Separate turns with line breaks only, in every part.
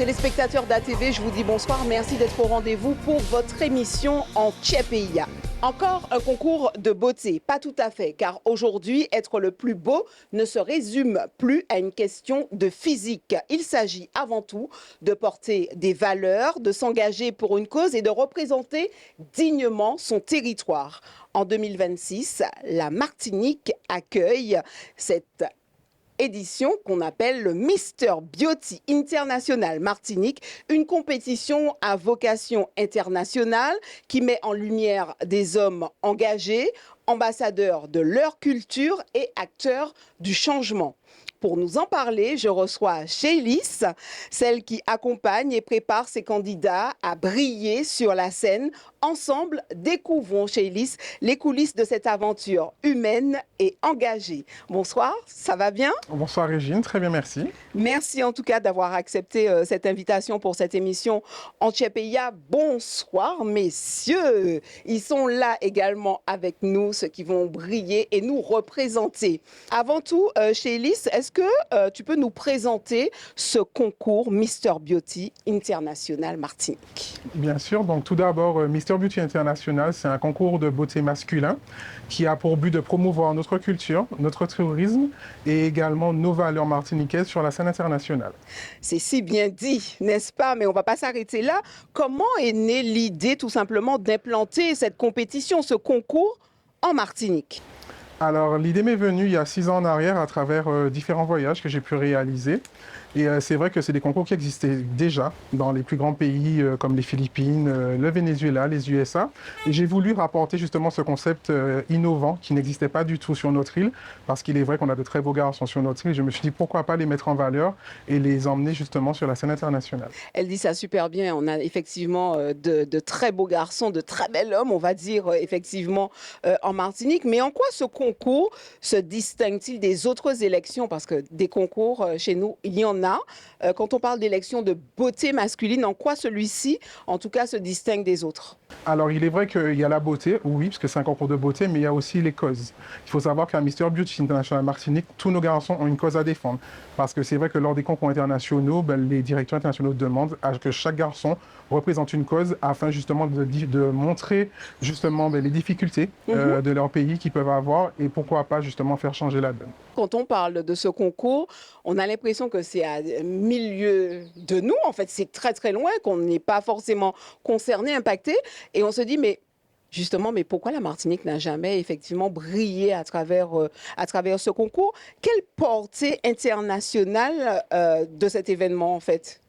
Téléspectateurs d'ATV, je vous dis bonsoir. Merci d'être au rendez-vous pour votre émission en Tchepeya. Encore un concours de beauté, pas tout à fait, car aujourd'hui, être le plus beau ne se résume plus à une question de physique. Il s'agit avant tout de porter des valeurs, de s'engager pour une cause et de représenter dignement son territoire. En 2026, la Martinique accueille cette édition qu'on appelle le Mister Beauty International Martinique, une compétition à vocation internationale qui met en lumière des hommes engagés, ambassadeurs de leur culture et acteurs du changement. Pour nous en parler, je reçois Chélis, celle qui accompagne et prépare ses candidats à briller sur la scène. Ensemble, découvrons, Chélis, les coulisses de cette aventure humaine et engagée. Bonsoir, ça va bien?
Bonsoir Régine, très bien, merci.
Merci en tout cas d'avoir accepté cette invitation pour cette émission en Tchepeya. Bonsoir messieurs, ils sont là également avec nous, ceux qui vont briller et nous représenter. Avant tout, Chélis, est-ce que tu peux nous présenter ce concours Mister Beauty International Martinique?
Bien sûr, donc tout d'abord, Mister Beauty International, c'est un concours de beauté masculin qui a pour but de promouvoir notre culture, notre tourisme et également nos valeurs martiniquaises sur la scène internationale.
C'est si bien dit, n'est-ce pas? Mais on ne va pas s'arrêter là. Comment est née l'idée tout simplement d'implanter cette compétition, ce concours en Martinique?
Alors, l'idée m'est venue il y a 6 ans en arrière à travers différents voyages que j'ai pu réaliser. Et c'est vrai que c'est des concours qui existaient déjà dans les plus grands pays comme les Philippines, le Venezuela, les USA. Et j'ai voulu rapporter justement ce concept innovant qui n'existait pas du tout sur notre île, parce qu'il est vrai qu'on a de très beaux garçons sur notre île. Je me suis dit pourquoi pas les mettre en valeur et les emmener justement sur la scène internationale.
Elle dit ça super bien. On a effectivement de très beaux garçons, de très bel hommes, on va dire effectivement en Martinique. Mais en quoi ce concours se distingue-t-il des autres élections? Parce que des concours chez nous, il y en a. Quand on parle d'élection de beauté masculine, en quoi celui-ci, en tout cas, se distingue des autres?
Alors, il est vrai qu'il y a la beauté, oui, parce que c'est un concours de beauté, mais il y a aussi les causes. Il faut savoir qu'à Mister Beauty International Martinique, tous nos garçons ont une cause à défendre. Parce que c'est vrai que lors des concours internationaux, les directeurs internationaux demandent à que chaque garçon représente une cause afin justement de montrer justement les difficultés de leur pays qu'ils peuvent avoir et pourquoi pas justement faire changer la donne.
Quand on parle de ce concours, on a l'impression que c'est à milieu de nous. En fait, c'est très très loin, qu'on n'est pas forcément concerné, impacté. Et on se dit, mais justement, mais pourquoi la Martinique n'a jamais effectivement brillé à travers ce concours? Quelle portée internationale de cet événement en fait?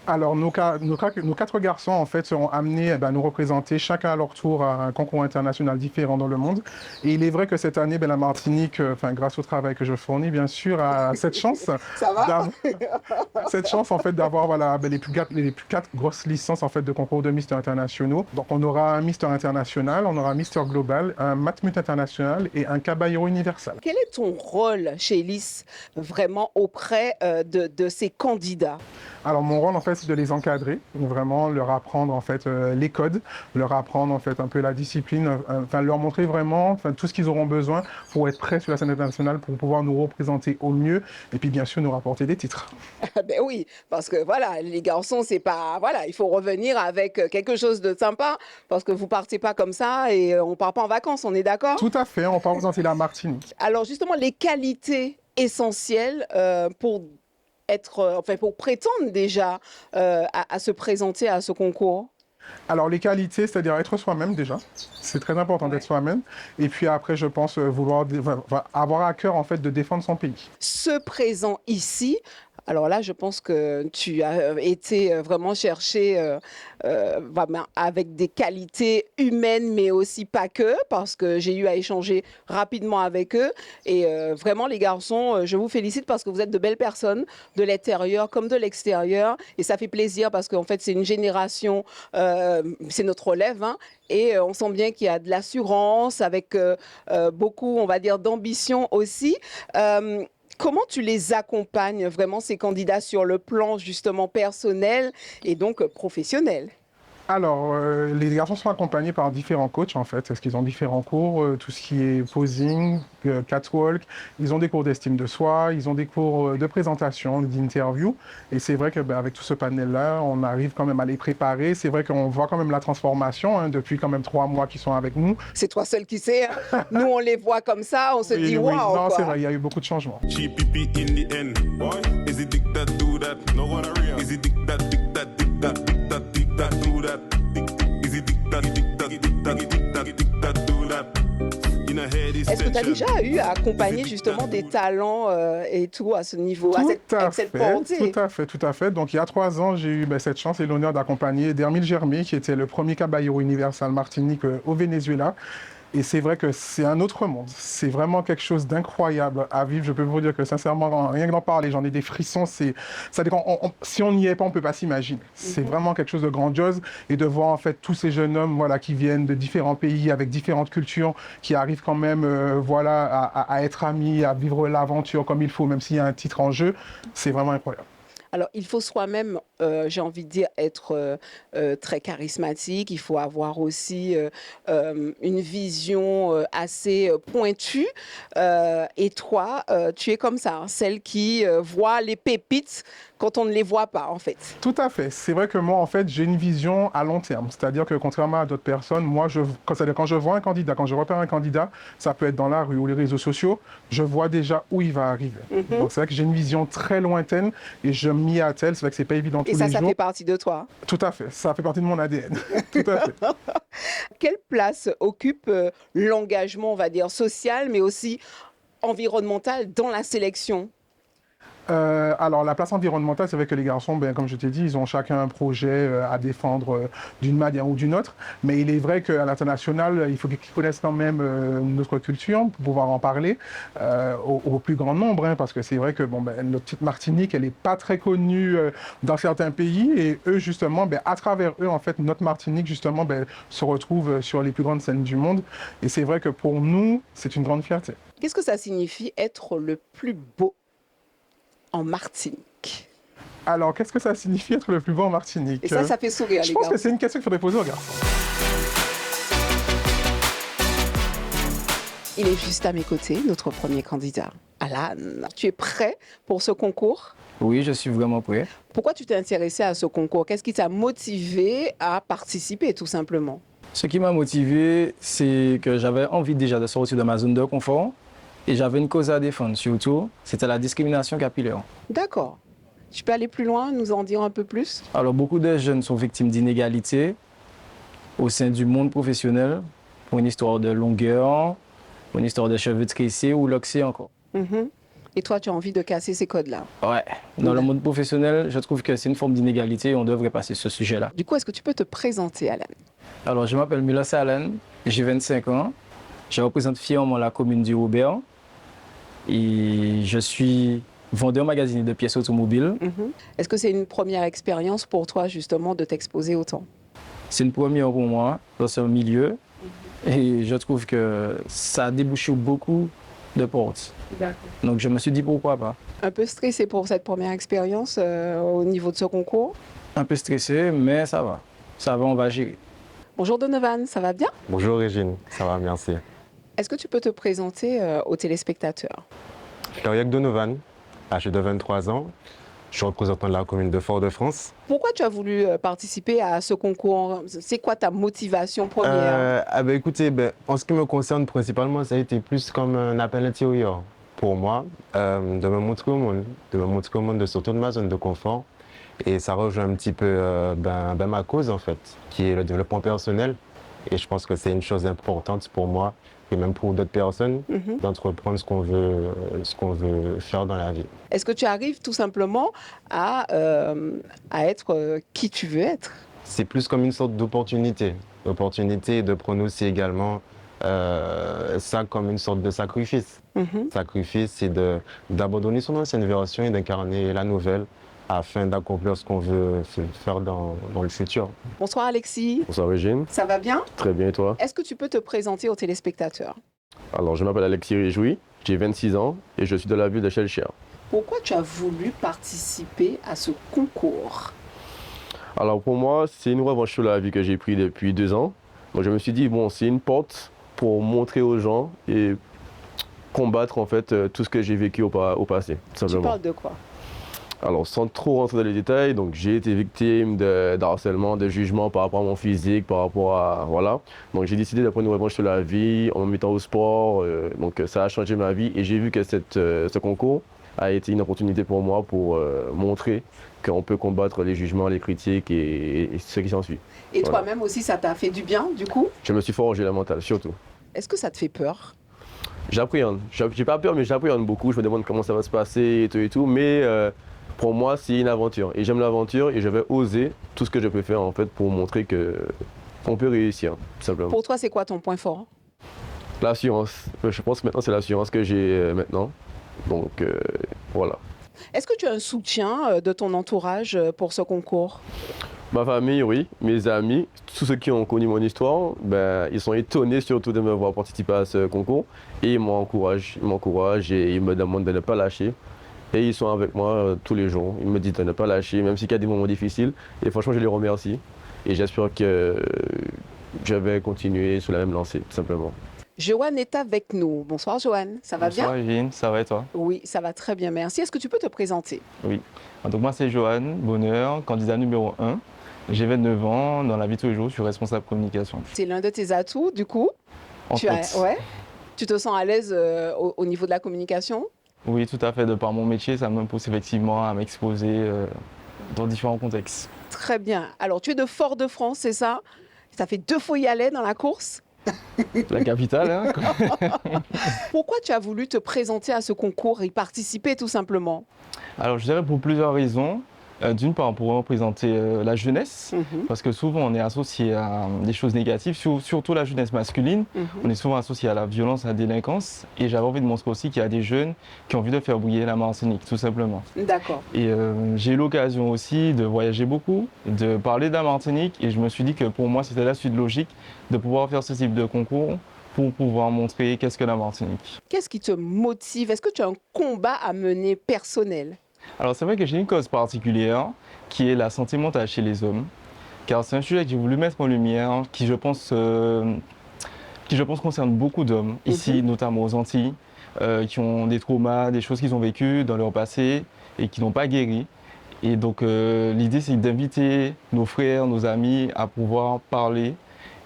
Alors, nos 4 garçons, en fait, seront amenés à nous représenter chacun à leur tour à un concours international différent dans le monde. Et il est vrai que cette année, la Martinique, grâce au travail que je fournis, bien sûr, a cette chance.
Ça va?
Cette chance, en fait, d'avoir les plus 4 grosses licences, en fait, de concours de Mister internationaux. Donc, on aura un Mister international, on aura un Mister global, un Matmut international et un Caballero universal.
Quel est ton rôle, Chélis, vraiment auprès de ces candidats?
Alors mon rôle en fait c'est de les encadrer, vraiment leur apprendre en fait les codes, leur apprendre en fait un peu la discipline, leur montrer vraiment tout ce qu'ils auront besoin pour être prêts sur la scène internationale pour pouvoir nous représenter au mieux et puis bien sûr nous rapporter des titres.
Ben oui, parce que voilà, les garçons, c'est pas voilà, il faut revenir avec quelque chose de sympa parce que vous partez pas comme ça et on part pas en vacances, on est d'accord?
Tout à fait, on va représenter la Martinique.
Alors justement, les qualités essentielles pour pour prétendre déjà à se présenter à ce concours?
Alors les qualités, c'est-à-dire être soi-même déjà, c'est très important d'être soi-même. Et puis après, je pense vouloir avoir à cœur en fait de défendre son pays.
Ce présent ici, alors là, je pense que tu as été vraiment chercher avec des qualités humaines, mais aussi pas que, parce que j'ai eu à échanger rapidement avec eux. Et vraiment, les garçons, je vous félicite parce que vous êtes de belles personnes, de l'intérieur comme de l'extérieur. Et ça fait plaisir parce qu'en fait, c'est une génération, c'est notre relève, hein, et on sent bien qu'il y a de l'assurance, avec beaucoup, on va dire, d'ambition aussi. Comment tu les accompagnes vraiment, ces candidats, sur le plan justement personnel et donc professionnel?
Alors, les garçons sont accompagnés par différents coachs en fait, parce qu'ils ont différents cours, tout ce qui est posing, catwalk, ils ont des cours d'estime de soi, ils ont des cours de présentation, d'interview, et c'est vrai que avec tout ce panel-là, on arrive quand même à les préparer. C'est vrai qu'on voit quand même la transformation hein, depuis quand même 3 mois qu'ils sont avec nous.
C'est toi seul qui sais. Hein. Nous, on les voit comme ça, on se dit
Oui,
waouh.
non, c'est
Quoi.
vrai, il y a eu beaucoup de changements.
GPP in the end. Boy, is it dick that do that? No one real. Is it dick that do that? Is it dick that do that?
Est-ce que tu as déjà eu à accompagner justement des talents et tout à ce niveau, avec cette portée?
Tout à fait. Donc il y a 3 ans, j'ai eu cette chance et l'honneur d'accompagner Dermil Germé, qui était le premier caballero universal Martinique au Venezuela. Et c'est vrai que c'est un autre monde. C'est vraiment quelque chose d'incroyable à vivre. Je peux vous dire que sincèrement, rien que d'en parler, j'en ai des frissons. Si on n'y est pas, on ne peut pas s'imaginer. C'est vraiment quelque chose de grandiose. Et de voir en fait tous ces jeunes hommes qui viennent de différents pays, avec différentes cultures, qui arrivent quand même à être amis, à vivre l'aventure comme il faut, même s'il y a un titre en jeu, c'est vraiment incroyable.
Alors, il faut soi-même, j'ai envie de dire, être très charismatique. Il faut avoir aussi une vision assez pointue. Et toi, tu es comme ça, hein, celle qui voit les pépites quand on ne les voit pas, en fait.
Tout à fait. C'est vrai que moi, en fait, j'ai une vision à long terme. C'est-à-dire que contrairement à d'autres personnes, moi, quand je vois un candidat, quand je repère un candidat, ça peut être dans la rue ou les réseaux sociaux, je vois déjà où il va arriver. Donc, c'est vrai que j'ai une vision très lointaine et je m'y attelle. C'est vrai que c'est pas évident tous les jours.
Et ça fait partie de toi.
Tout à fait. Ça fait partie de mon ADN. Tout à fait.
Quelle place occupe l'engagement, on va dire, social, mais aussi environnemental dans la sélection?
Alors, la place environnementale, c'est vrai que les garçons, comme je t'ai dit, ils ont chacun un projet à défendre d'une manière ou d'une autre. Mais il est vrai qu'à l'international, il faut qu'ils connaissent quand même notre culture pour pouvoir en parler au plus grand nombre. Hein, parce que c'est vrai que notre petite Martinique, elle n'est pas très connue dans certains pays. Et eux, justement, à travers eux, en fait, notre Martinique, justement, se retrouve sur les plus grandes scènes du monde. Et c'est vrai que pour nous, c'est une grande fierté.
Qu'est-ce que ça signifie être le plus beau en Martinique?
Alors, qu'est-ce que ça signifie être le plus beau en Martinique?
Et ça fait sourire, les gars.
Je pense que c'est une question qu'il faudrait poser aux garçons.
Il est juste à mes côtés, notre premier candidat, Alan. Tu es prêt pour ce concours?
Oui, je suis vraiment prêt.
Pourquoi tu t'es intéressé à ce concours? Qu'est-ce qui t'a motivé à participer, tout simplement?
Ce qui m'a motivé, c'est que j'avais envie déjà de sortir de ma zone de confort. Et j'avais une cause à défendre, surtout, c'était la discrimination capillaire.
D'accord. Tu peux aller plus loin, nous en dire un peu plus?
Alors, beaucoup de jeunes sont victimes d'inégalités au sein du monde professionnel, pour une histoire de longueur, pour une histoire de cheveux tressés ou loxés encore.
Et toi, tu as envie de casser ces codes-là?
Ouais. Dans le monde professionnel, je trouve que c'est une forme d'inégalité et on devrait passer ce sujet-là.
Du coup, est-ce que tu peux te présenter, Alan?
Alors, je m'appelle Milos Alan, j'ai 25 ans. Je représente fièrement la commune du Robert. Et je suis vendeur magasinier de pièces automobiles.
Est-ce que c'est une première expérience pour toi, justement, de t'exposer autant?
C'est une première pour moi dans ce milieu. Et je trouve que ça a débouché beaucoup de portes. Donc je me suis dit pourquoi pas.
Un peu stressé pour cette première expérience au niveau de ce concours?
Un peu stressé, mais ça va. Ça va, on va gérer.
Bonjour Donovan, ça va bien?
Bonjour Régine, ça va, merci.
Est-ce que tu peux te présenter aux téléspectateurs?
Je suis Ariek Donovan, âgé de 23 ans. Je suis représentant de la commune de Fort-de-France.
Pourquoi tu as voulu participer à ce concours? C'est quoi ta motivation première?
Écoutez, en ce qui me concerne principalement, ça a été plus comme un appel intérieur pour moi, de me montrer au monde, de sortir de ma zone de confort. Et ça rejoint un petit peu ma cause en fait, qui est le développement personnel. Et je pense que c'est une chose importante pour moi et même pour d'autres personnes d'entreprendre ce qu'on veut faire dans la vie.
Est-ce que tu arrives tout simplement à être qui tu veux être?
C'est plus comme une sorte d'opportunité de prendre aussi également ça comme une sorte de sacrifice. Sacrifice, c'est d'abandonner son ancienne version et d'incarner la nouvelle afin d'accomplir ce qu'on veut faire dans le futur.
Bonsoir Alexis.
Bonsoir Régine.
Ça va bien?
Très bien et toi?
Est-ce que tu peux te présenter aux téléspectateurs?
Alors je m'appelle Alexis Réjoui, j'ai 26 ans et je suis de la ville de Shellshire.
Pourquoi tu as voulu participer à ce concours?
Alors pour moi, c'est une revanche sur la vie que j'ai pris depuis 2 ans. Donc je me suis dit, bon, c'est une porte pour montrer aux gens et combattre en fait tout ce que j'ai vécu au passé, tout
Tu
simplement.
parles de quoi?
Alors sans trop rentrer dans les détails, donc j'ai été victime de harcèlement, de jugement par rapport à mon physique, par rapport à... Voilà. Donc j'ai décidé de prendre une revanche sur la vie en me mettant au sport. Donc ça a changé ma vie et j'ai vu que ce concours a été une opportunité pour moi pour montrer qu'on peut combattre les jugements, les critiques et ce qui s'ensuit.
Et
Voilà.
toi-même aussi, ça t'a fait du bien, du coup?
Je me suis forgé la mentale, surtout.
Est-ce que ça te fait peur?
J'appréhende. J'ai pas peur, mais j'appréhende beaucoup. Je me demande comment ça va se passer et tout. Mais pour moi, c'est une aventure. Et j'aime l'aventure et je vais oser tout ce que je peux faire en fait pour montrer qu'on peut réussir, tout simplement.
Pour toi, c'est quoi ton point fort?
L'assurance. Je pense que maintenant, c'est l'assurance que j'ai maintenant. Donc voilà.
Est-ce que tu as un soutien de ton entourage pour ce concours?
Ma famille, oui. Mes amis, tous ceux qui ont connu mon histoire, ben, ils sont étonnés surtout de me voir participer à ce concours. Et ils m'encouragent et ils me demandent de ne pas lâcher. Et ils sont avec moi tous les jours. Ils me disent de ne pas lâcher, même s'il y a des moments difficiles. Et franchement, je les remercie. Et j'espère que je vais continuer sur la même lancée, tout simplement.
Joanne est avec nous. Bonsoir Joanne, ça va bien?
Bonsoir Evelyne, ça va et toi?
Oui, ça va très bien, merci. Est-ce que tu peux te présenter?
Oui. Donc moi c'est Johan Bonheur, candidat numéro 1. J'ai 29 ans, dans la vie de tous les jours, je suis responsable communication.
C'est l'un de tes atouts, du coup?
Entre autres.
Ouais. Tu te sens à l'aise au niveau de la communication?
Oui, tout à fait. De par mon métier, ça me pousse effectivement à m'exposer dans différents contextes.
Très bien. Alors, tu es de Fort-de-France, c'est ça? Ça fait 2 fois y aller dans la course?
La capitale, hein?
Pourquoi tu as voulu te présenter à ce concours et y participer tout simplement?
Alors je dirais pour plusieurs raisons. D'une part, pour représenter la jeunesse, parce que souvent on est associé à des choses négatives, surtout la jeunesse masculine. On est souvent associé à la violence, à la délinquance. Et j'avais envie de montrer aussi qu'il y a des jeunes qui ont envie de faire briller la Martinique, tout simplement.
D'accord.
Et j'ai eu l'occasion aussi de voyager beaucoup, de parler de la Martinique. Et je me suis dit que pour moi, c'était la suite logique de pouvoir faire ce type de concours pour pouvoir montrer qu'est-ce que la Martinique.
Qu'est-ce qui te motive? Est-ce que tu as un combat à mener personnel?
Alors c'est vrai que j'ai une cause particulière qui est la santé mentale chez les hommes, car c'est un sujet que j'ai voulu mettre en lumière, qui je pense concerne beaucoup d'hommes, ici notamment aux Antilles, qui ont des traumas, des choses qu'ils ont vécues dans leur passé et qui n'ont pas guéri. Et donc l'idée c'est d'inviter nos frères, nos amis à pouvoir parler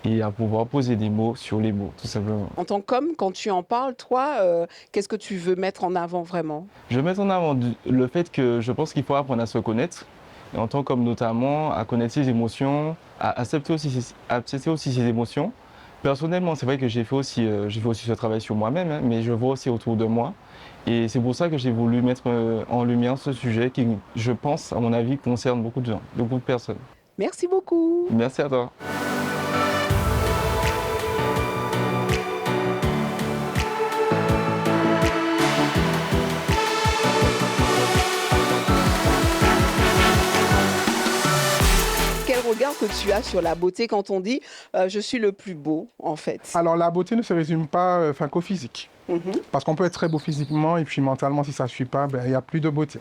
et à pouvoir poser des mots sur les mots, tout simplement.
En tant qu'homme, quand tu en parles, toi, qu'est-ce que tu veux mettre en avant vraiment?
Je veux mettre en avant le fait que je pense qu'il faut apprendre à se connaître, et en tant qu'homme notamment, à connaître ses émotions, à accepter aussi ses émotions. Personnellement, c'est vrai que j'ai fait aussi ce travail sur moi-même, hein, mais je vois aussi autour de moi. Et c'est pour ça que j'ai voulu mettre en lumière ce sujet qui, je pense, à mon avis, concerne beaucoup de gens, beaucoup de personnes.
Merci beaucoup.
Merci à toi.
Quel regard que tu as sur la beauté quand on dit je suis le plus beau en fait?
Alors la beauté ne se résume pas qu'au physique. Parce qu'on peut être très beau physiquement et puis mentalement, si ça ne suit pas, il n'y a plus de beauté.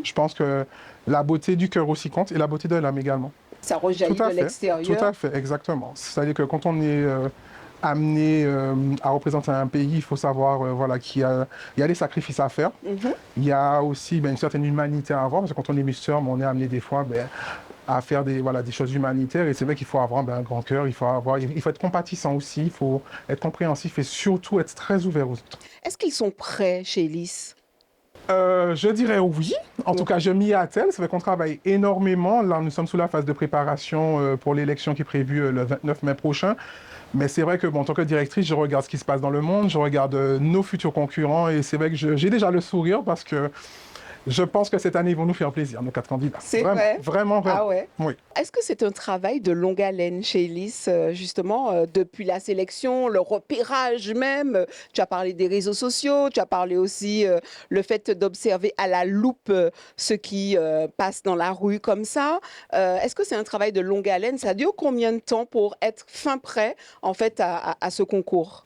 Je pense que la beauté du cœur aussi compte et la beauté de l'âme également.
Ça rejaillit de l'extérieur.
Tout à fait, exactement. C'est-à-dire que quand on est amené à représenter un pays, il faut savoir voilà, qu'il y a des sacrifices à faire. Il y a aussi une certaine humanité à avoir, parce que quand on est Mister, on est amené des fois à faire des choses humanitaires. Et c'est vrai qu'il faut avoir un grand cœur, il faut être compatissant aussi, il faut être compréhensif et surtout être très ouvert aux autres.
Est-ce qu'ils sont prêts chez Ellis?
Je dirais oui. En tout cas, je m'y attelle. C'est vrai qu'on travaille énormément. Là, nous sommes sous la phase de préparation pour l'élection qui est prévue le 29 mai prochain. Mais c'est vrai que, en tant que directrice, je regarde ce qui se passe dans le monde, je regarde nos futurs concurrents et c'est vrai que j'ai déjà le sourire parce que je pense que cette année, ils vont nous faire plaisir, nos 4 candidats.
C'est vrai?
Vraiment.
Ah ouais?
Oui.
Est-ce que c'est un travail de longue haleine chez Ellis, justement, depuis la sélection, le repérage même? Tu as parlé des réseaux sociaux, tu as parlé aussi le fait d'observer à la loupe ce qui passe dans la rue comme ça. Est-ce que c'est un travail de longue haleine? Ça dure combien de temps pour être fin prêt, en fait, à ce concours?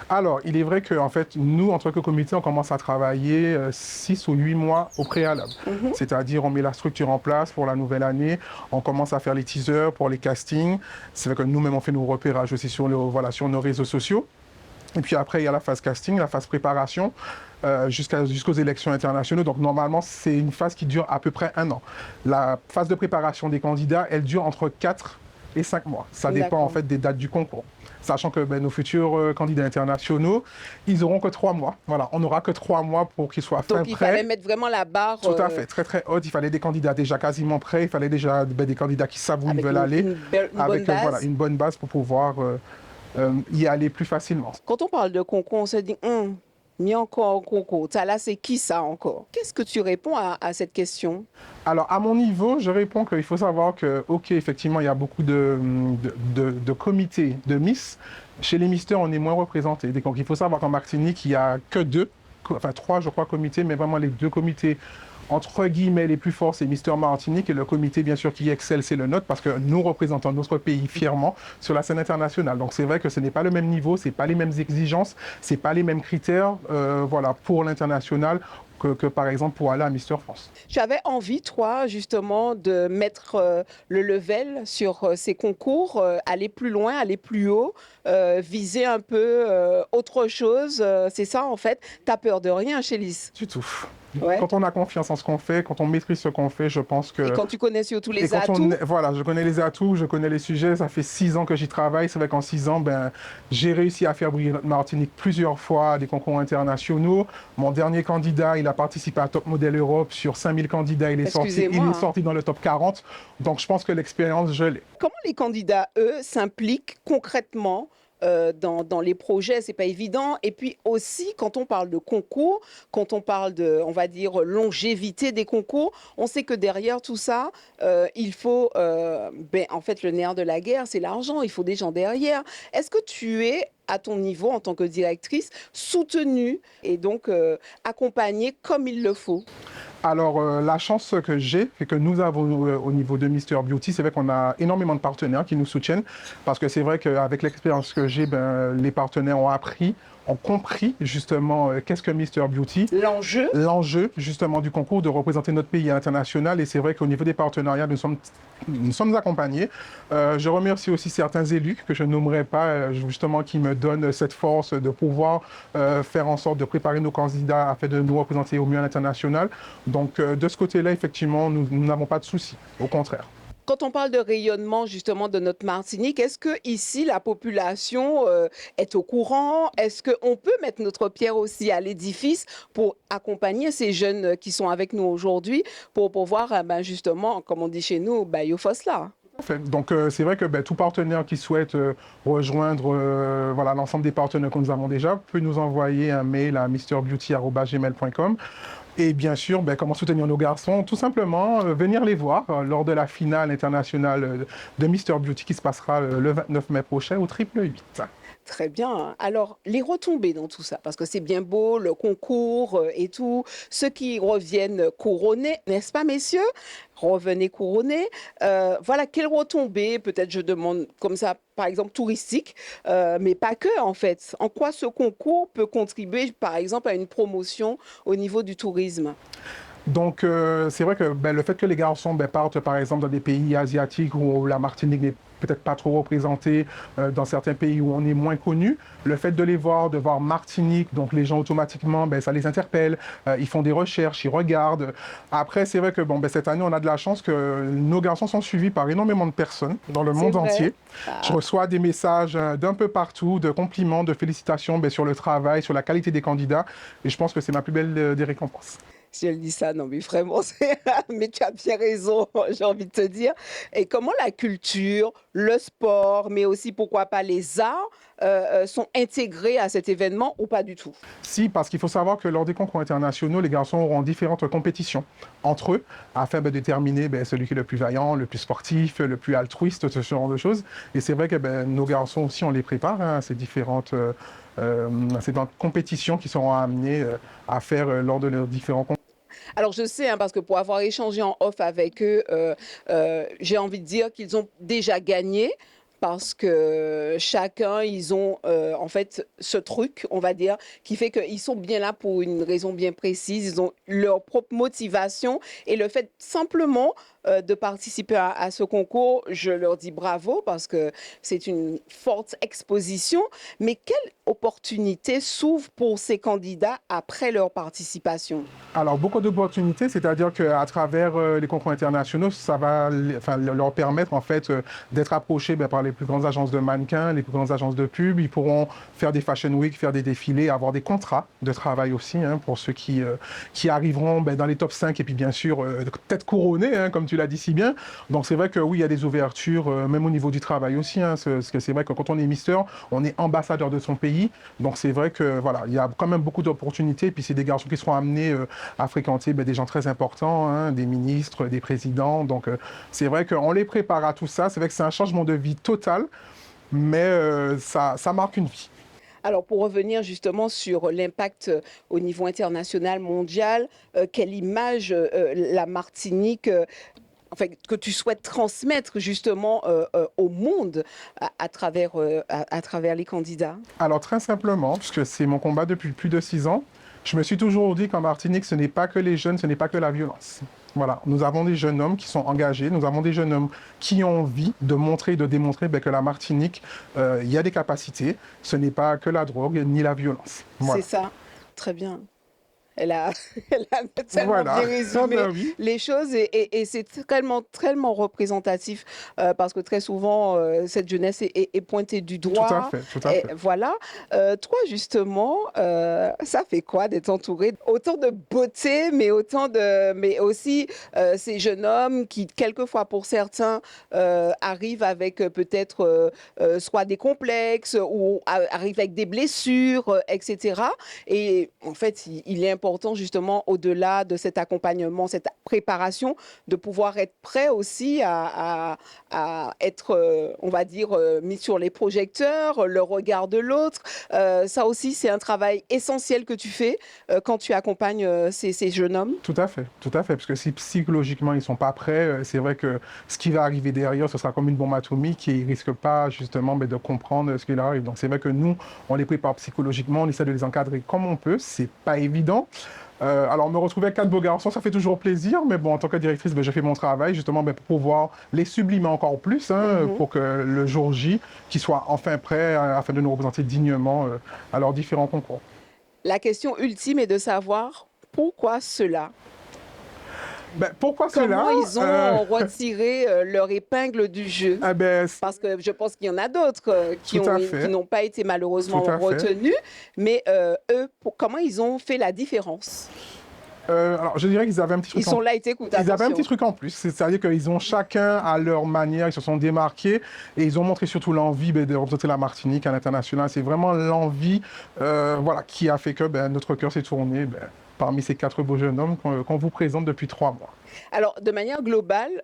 Alors, il est vrai qu'en fait, nous, en tant que comité, on commence à travailler 6 ou 8 mois au préalable. C'est-à-dire, on met la structure en place pour la nouvelle année, on commence à faire les teasers pour les castings. C'est vrai que nous-mêmes, on fait nos repérages aussi sur, sur nos réseaux sociaux. Et puis après, il y a la phase casting, la phase préparation, jusqu'aux élections internationales. Donc normalement, c'est une phase qui dure à peu près 1 an. La phase de préparation des candidats, elle dure entre 4 et 5 mois. Ça dépend en fait des dates du concours. Sachant que nos futurs candidats internationaux, ils n'auront que 3 mois. Voilà, on n'aura que 3 mois pour qu'ils soient
Donc il fallait mettre vraiment la barre...
Tout à fait, très très haute. Il fallait des candidats déjà quasiment prêts. Il fallait déjà des candidats qui savent où ils veulent aller. Avec voilà, une bonne base pour pouvoir y aller plus facilement.
Quand on parle de concours, on se dit, mais encore un concours. Là, c'est qui ça encore? Qu'est-ce que tu réponds à cette question?
Alors, à mon niveau, je réponds qu'il faut savoir que, ok, effectivement, il y a beaucoup de comités de Miss. Chez les Misters, on est moins représentés. Donc, il faut savoir qu'en Martinique, il n'y a que 3, je crois, comités, mais vraiment les 2 comités entre guillemets les plus forts, c'est Mister Martinique, et le comité bien sûr qui excelle, c'est le nôtre, parce que nous représentons notre pays fièrement sur la scène internationale. Donc c'est vrai que ce n'est pas le même niveau, c'est pas les mêmes exigences, c'est pas les mêmes critères voilà, pour l'international que par exemple pour aller à Mister France.
Tu avais envie, toi, justement, de mettre le level sur ces concours, aller plus loin, aller plus haut, viser un peu autre chose. C'est ça, en fait. Tu n'as peur de rien, Chélis?
Du tout.
Ouais.
Quand on a confiance en ce qu'on fait, quand on maîtrise ce qu'on fait, je pense que...
Et quand tu connais surtout les atouts.
Voilà, je connais les atouts, je connais les sujets. Ça fait 6 ans que j'y travaille. C'est vrai qu'en 6 ans, j'ai réussi à faire briller notre Martinique plusieurs fois à des concours internationaux. Mon dernier candidat, il a participé à Top Model Europe. Sur 5000 candidats, il est sorti dans le top 40. Donc je pense que l'expérience, je l'ai.
Comment les candidats, eux, s'impliquent concrètement dans les projets? C'est pas évident. Et puis aussi, quand on parle de concours, quand on parle de, on va dire, longévité des concours, on sait que derrière tout ça, il faut, en fait, le nerf de la guerre, c'est l'argent. Il faut des gens derrière. Est-ce que tu es, à ton niveau, en tant que directrice, soutenue et donc accompagnée comme il le faut?
Alors, la chance que j'ai, c'est que nous avons au niveau de Mister Beauty, c'est vrai qu'on a énormément de partenaires qui nous soutiennent, parce que c'est vrai qu'avec l'expérience que j'ai, les partenaires ont compris justement qu'est-ce que Mister Beauty. L'enjeu justement du concours de représenter notre pays à l'international, et c'est vrai qu'au niveau des partenariats, nous sommes accompagnés. Je remercie aussi certains élus que je nommerai pas, justement, qui me donnent cette force de pouvoir faire en sorte de préparer nos candidats afin de nous représenter au mieux à l'international. Donc de ce côté-là, effectivement, nous n'avons pas de soucis, au contraire.
Quand on parle de rayonnement justement de notre Martinique, est-ce que ici la population est au courant? Est-ce qu'on peut mettre notre pierre aussi à l'édifice pour accompagner ces jeunes qui sont avec nous aujourd'hui pour pouvoir justement, comme on dit chez nous, yofos là?
Donc c'est vrai que tout partenaire qui souhaite rejoindre voilà, l'ensemble des partenaires que nous avons déjà peut nous envoyer un mail à mrbeauty@gmail.com. Et bien sûr, comment soutenir nos garçons? Tout simplement, venir les voir lors de la finale internationale de Mister Beauty qui se passera le 29 mai prochain au 888.
Très bien. Alors, les retombées dans tout ça, parce que c'est bien beau, le concours et tout, ceux qui reviennent couronnés, n'est-ce pas, messieurs? Revenez couronnés. Voilà, quelles retombées, peut-être je demande comme ça, par exemple, touristique, mais pas que, en fait. En quoi ce concours peut contribuer, par exemple, à une promotion au niveau du tourisme?
Donc, c'est vrai que le fait que les garçons partent, par exemple, dans des pays asiatiques où la Martinique n'est peut-être pas trop représentée, dans certains pays où on est moins connu, le fait de les voir, de voir Martinique, donc les gens automatiquement, ça les interpelle, ils font des recherches, ils regardent. Après, c'est vrai que cette année, on a de la chance que nos garçons sont suivis par énormément de personnes dans le monde entier. Je reçois des messages d'un peu partout, de compliments, de félicitations sur le travail, sur la qualité des candidats, et je pense que c'est ma plus belle des récompenses.
Si elle dit ça, non mais vraiment, mais tu as bien raison, j'ai envie de te dire. Et comment la culture, le sport, mais aussi pourquoi pas les arts sont intégrés à cet événement ou pas du tout? Si,
parce qu'il faut savoir que lors des concours internationaux, les garçons auront différentes compétitions entre eux afin de déterminer celui qui est le plus vaillant, le plus sportif, le plus altruiste, ce genre de choses. Et c'est vrai que nos garçons aussi, on les prépare à ces différentes compétitions qui seront amenées à faire lors de leurs différents concours.
Alors je sais, parce que pour avoir échangé en off avec eux, j'ai envie de dire qu'ils ont déjà gagné parce que chacun, ils ont en fait ce truc, on va dire, qui fait qu'ils sont bien là pour une raison bien précise. Ils ont leur propre motivation et le fait simplement de participer à ce concours, je leur dis bravo parce que c'est une forte exposition. Mais quelle opportunité s'ouvre pour ces candidats après leur participation?
Alors, beaucoup d'opportunités, c'est-à-dire qu'à travers les concours internationaux, ça va leur permettre en fait d'être approchés par les plus grandes agences de mannequins, les plus grandes agences de pub. Ils pourront faire des fashion week, faire des défilés, avoir des contrats de travail aussi pour ceux qui arriveront dans les top 5 et puis bien sûr peut-être couronnés, comme tu l'as dit si bien. Donc c'est vrai que oui, il y a des ouvertures, même au niveau du travail aussi, parce que c'est vrai que quand on est Mister, on est ambassadeur de son pays. Donc c'est vrai que voilà, il y a quand même beaucoup d'opportunités. Et puis c'est des garçons qui seront amenés à fréquenter des gens très importants, des ministres, des présidents. Donc c'est vrai qu'on les prépare à tout ça. C'est vrai que c'est un changement de vie total, mais ça marque une vie.
Alors, pour revenir justement sur l'impact au niveau international, mondial, quelle image la Martinique, que tu souhaites transmettre justement au monde à travers les candidats?
Alors très simplement, puisque c'est mon combat depuis plus de 6 ans, je me suis toujours dit qu'en Martinique, ce n'est pas que les jeunes, ce n'est pas que la violence. Voilà, nous avons des jeunes hommes qui sont engagés, nous avons des jeunes hommes qui ont envie de montrer et de démontrer que la Martinique, il y a des capacités, ce n'est pas que la drogue ni la violence. Voilà.
C'est ça, très bien. Elle a tellement bien résumé
Oui.
les choses et c'est tellement représentatif parce que très souvent, cette jeunesse est pointée du doigt.
Tout à fait, tout à fait.
Voilà. Toi, justement, ça fait quoi d'être entouré autant de beauté, mais aussi ces jeunes hommes qui, quelquefois, pour certains, arrivent avec peut-être soit des complexes ou arrivent avec des blessures, etc. Et en fait, il est important justement au-delà de cet accompagnement, cette préparation, de pouvoir être prêt aussi à être, on va dire, mis sur les projecteurs, le regard de l'autre. Ça aussi, c'est un travail essentiel que tu fais quand tu accompagnes ces jeunes hommes.
Tout à fait, parce que si psychologiquement ils ne sont pas prêts, c'est vrai que ce qui va arriver derrière, ce sera comme une bombe atomique et ils ne risquent pas justement de comprendre ce qui leur arrive. Donc c'est vrai que nous, on les prépare psychologiquement, on essaie de les encadrer comme on peut, c'est pas évident. Alors me retrouver avec 4 beaux garçons, ça fait toujours plaisir, mais bon, en tant que directrice, je fais mon travail justement pour pouvoir les sublimer encore plus, pour que le jour J, qu'ils soient enfin prêts afin de nous représenter dignement à leurs différents concours.
La question ultime est de savoir pourquoi cela.
Pourquoi cela?
Comment ils ont retiré leur épingle du jeu? Parce que je pense qu'il y en a d'autres qui n'ont pas été malheureusement retenus, mais eux, comment ils ont fait la différence?
Alors, je dirais qu'ils avaient un petit truc.
Ils sont là et t'écoutent.
Ils avaient un petit truc en plus, c'est-à-dire qu'ils ont chacun à leur manière, ils se sont démarqués et ils ont montré surtout l'envie de représenter la Martinique à l'international. C'est vraiment l'envie, qui a fait que notre cœur s'est tourné parmi ces 4 beaux jeunes hommes qu'on vous présente depuis 3 mois.
Alors, de manière globale,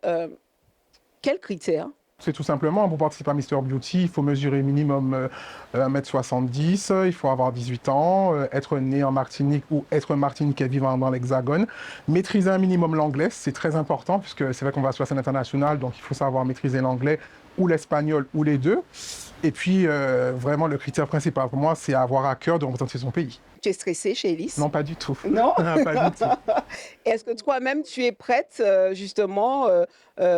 quels critères?
C'est tout simplement, pour participer à Mister Beauty, il faut mesurer minimum 1m70, il faut avoir 18 ans, être né en Martinique ou être martiniquais vivant dans l'Hexagone, maîtriser un minimum l'anglais, c'est très important puisque c'est vrai qu'on va sur la scène internationale, donc il faut savoir maîtriser l'anglais ou l'espagnol ou les deux. Et puis, vraiment, le critère principal pour moi, c'est avoir à cœur de représenter son pays.
Tu es stressée, Chélis?
Non, pas du tout.
Non?
Pas du tout.
Est-ce que toi-même, tu es prête, justement,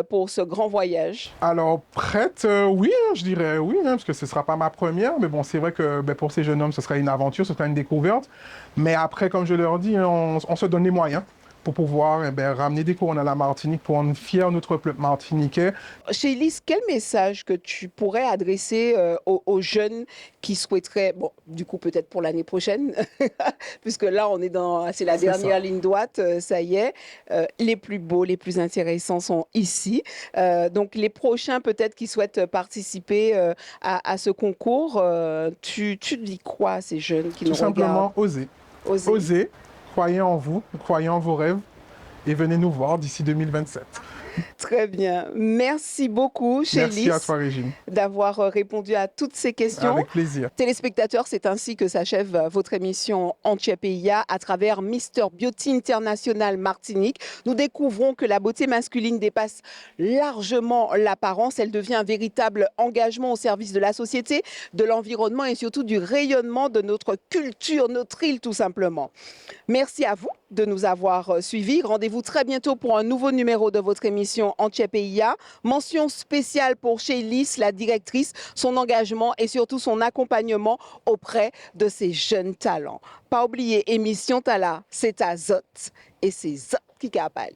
pour ce grand voyage?
Alors, prête, oui, je dirais oui, parce que ce ne sera pas ma première. Mais bon, c'est vrai que pour ces jeunes hommes, ce sera une aventure, ce sera une découverte. Mais après, comme je leur dis, on se donne les moyens pour pouvoir ramener des couronnes à la Martinique, pour rendre fier notre peuple martiniquais.
Chélis, quel message que tu pourrais adresser aux jeunes qui souhaiteraient, bon, du coup peut-être pour l'année prochaine, puisque là c'est la dernière ligne droite, ça y est, les plus beaux, les plus intéressants sont ici. Donc les prochains peut-être qui souhaitent participer à ce concours, tu dis quoi à ces jeunes qui nous regardent?
Tout simplement, osez. Croyez en vous, croyez en vos rêves et venez nous voir d'ici 2027.
Très bien. Merci beaucoup, Chélis,
Merci à toi, Régine.
d'avoir répondu à toutes ces questions.
Avec plaisir.
Téléspectateurs, c'est ainsi que s'achève votre émission Antiepeia à travers Mister Beauty International Martinique. Nous découvrons que la beauté masculine dépasse largement l'apparence. Elle devient un véritable engagement au service de la société, de l'environnement et surtout du rayonnement de notre culture, notre île tout simplement. Merci à vous de nous avoir suivis. Rendez-vous très bientôt pour un nouveau numéro de votre émission Antiepeia. Mention spéciale pour Chélis, la directrice, son engagement et surtout son accompagnement auprès de ces jeunes talents. Pas oublier, émission Tala, c'est Azot et c'est Zot qui a parlé.